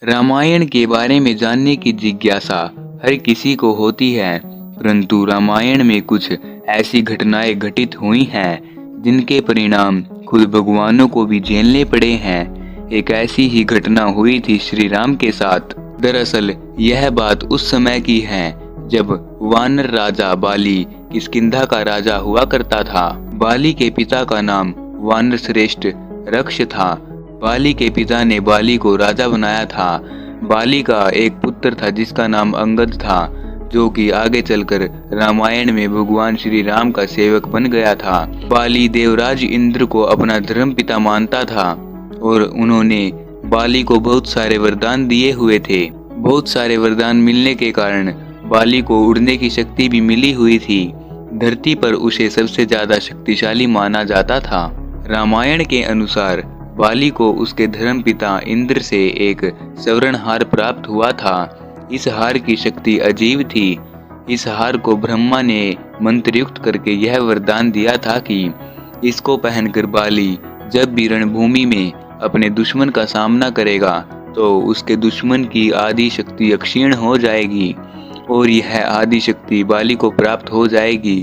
रामायण के बारे में जानने की जिज्ञासा हर किसी को होती है, परंतु रामायण में कुछ ऐसी घटनाएं घटित हुई हैं जिनके परिणाम खुद भगवानों को भी झेलने पड़े हैं। एक ऐसी ही घटना हुई थी श्री राम के साथ। दरअसल यह बात उस समय की है जब वानर राजा बाली किष्किंधा का राजा हुआ करता था। बाली के पिता का नाम वानर श्रेष्ठ रक्ष था। बाली के पिता ने बाली को राजा बनाया था। बाली का एक पुत्र था जिसका नाम अंगद था, जो कि आगे चलकर रामायण में भगवान श्री राम का सेवक बन गया था। बाली देवराज इंद्र को अपना धर्म पिता मानता था और उन्होंने बाली को बहुत सारे वरदान दिए हुए थे। बहुत सारे वरदान मिलने के कारण बाली को उड़ने की शक्ति भी मिली हुई थी। धरती पर उसे सबसे ज्यादा शक्तिशाली माना जाता था। रामायण के अनुसार बाली को उसके धर्म पिता इंद्र से एक स्वर्ण हार प्राप्त हुआ था। इस हार की शक्ति अजीब थी। इस हार को ब्रह्मा ने मंत्रयुक्त करके यह वरदान दिया था कि इसको पहनकर बाली जब भी रणभूमि में अपने दुश्मन का सामना करेगा तो उसके दुश्मन की आदि शक्ति अक्षीण हो जाएगी और यह आदि शक्ति बाली को प्राप्त हो जाएगी।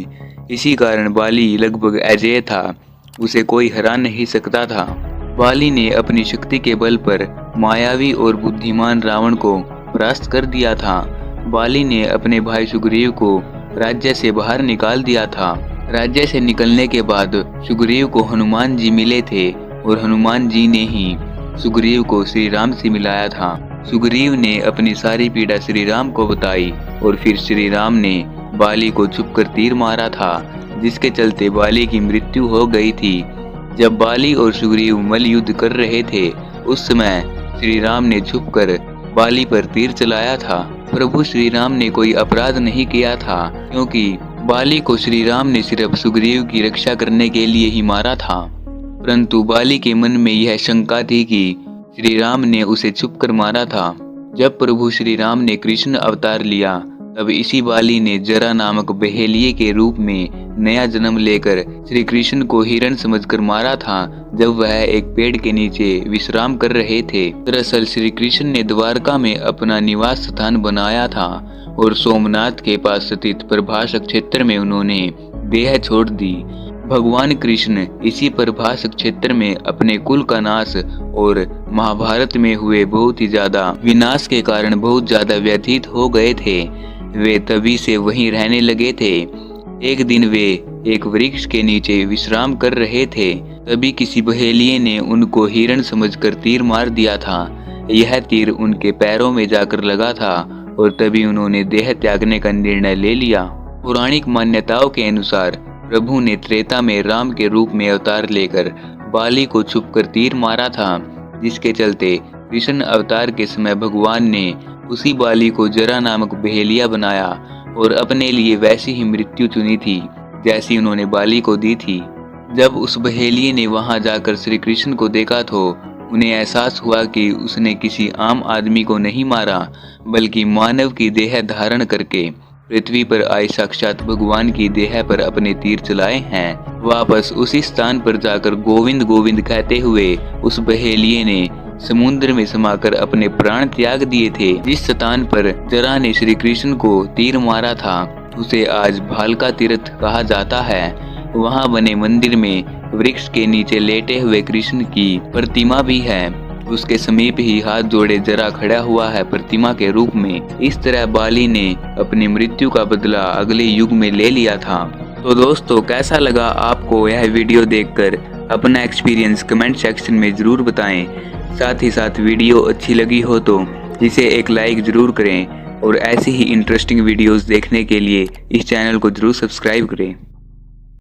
इसी कारण बाली लगभग अजेय था, उसे कोई हरा नहीं सकता था। बाली ने अपनी शक्ति के बल पर मायावी और बुद्धिमान रावण को परास्त कर दिया था। बाली ने अपने भाई सुग्रीव को राज्य से बाहर निकाल दिया था। राज्य से निकलने के बाद सुग्रीव को हनुमान जी मिले थे और हनुमान जी ने ही सुग्रीव को श्री राम से मिलाया था। सुग्रीव ने अपनी सारी पीड़ा श्री राम को बताई और फिर श्री राम ने बाली को छुपकर तीर मारा था, जिसके चलते बाली की मृत्यु हो गई थी। जब बाली और सुग्रीव मल्ल युद्ध कर रहे थे उस समय श्री राम ने छुपकर बाली पर तीर चलाया था। प्रभु श्री राम ने कोई अपराध नहीं किया था, क्योंकि बाली को श्री राम ने सिर्फ सुग्रीव की रक्षा करने के लिए ही मारा था। परंतु बाली के मन में यह शंका थी कि श्री राम ने उसे छुपकर मारा था। जब प्रभु श्री राम ने कृष्ण अवतार लिया तब इसी बाली ने जरा नामक बहेलिये के रूप में नया जन्म लेकर श्री कृष्ण को हिरण समझकर मारा था, जब वह एक पेड़ के नीचे विश्राम कर रहे थे। दरअसल श्री कृष्ण ने द्वारका में अपना निवास स्थान बनाया था और सोमनाथ के पास स्थित प्रभासक क्षेत्र में उन्होंने देह छोड़ दी। भगवान कृष्ण इसी प्रभासक क्षेत्र में अपने कुल का नाश और महाभारत में हुए बहुत ही ज्यादा विनाश के कारण बहुत ज्यादा व्यथित हो गए थे। वे तभी से वहीं रहने लगे थे। एक दिन वे एक वृक्ष के नीचे विश्राम कर रहे थे, तभी किसी बहेलिये ने उनको हिरण समझकर तीर मार दिया था। यह तीर उनके पैरों में जाकर लगा था और तभी उन्होंने देह त्यागने का निर्णय ले लिया। पौराणिक मान्यताओं के अनुसार प्रभु ने त्रेता में राम के रूप में अवतार लेकर बाली को छुपकर तीर मारा था, जिसके चलते कृष्ण अवतार के समय भगवान ने उसी बाली को जरा नामक बहेलिया बनाया और अपने लिए वैसी ही मृत्यु चुनी थी जैसी उन्होंने बाली को दी थी। जब उस बहेलिये ने वहां जाकर श्री कृष्ण को देखा तो उन्हें एहसास हुआ कि उसने किसी आम आदमी को नहीं मारा, बल्कि मानव की देह धारण करके पृथ्वी पर आए साक्षात भगवान की देह पर अपने तीर चलाए हैं। वापस उसी स्थान पर जाकर गोविंद गोविंद कहते हुए उस बहेलिये ने समुद्र में समाकर अपने प्राण त्याग दिए थे। जिस स्थान पर जरा ने श्री कृष्ण को तीर मारा था उसे आज भालका तीर्थ कहा जाता है। वहां बने मंदिर में वृक्ष के नीचे लेटे हुए कृष्ण की प्रतिमा भी है। उसके समीप ही हाथ जोड़े जरा खड़ा हुआ है प्रतिमा के रूप में। इस तरह बाली ने अपनी मृत्यु का बदला अगले युग में ले लिया था। तो दोस्तों, कैसा लगा आपको यह वीडियो देखकर? अपना एक्सपीरियंस कमेंट सेक्शन में जरूर बताएं। साथ ही साथ वीडियो अच्छी लगी हो तो इसे एक लाइक जरूर करें और ऐसी ही इंटरेस्टिंग वीडियोस देखने के लिए इस चैनल को जरूर सब्सक्राइब करें।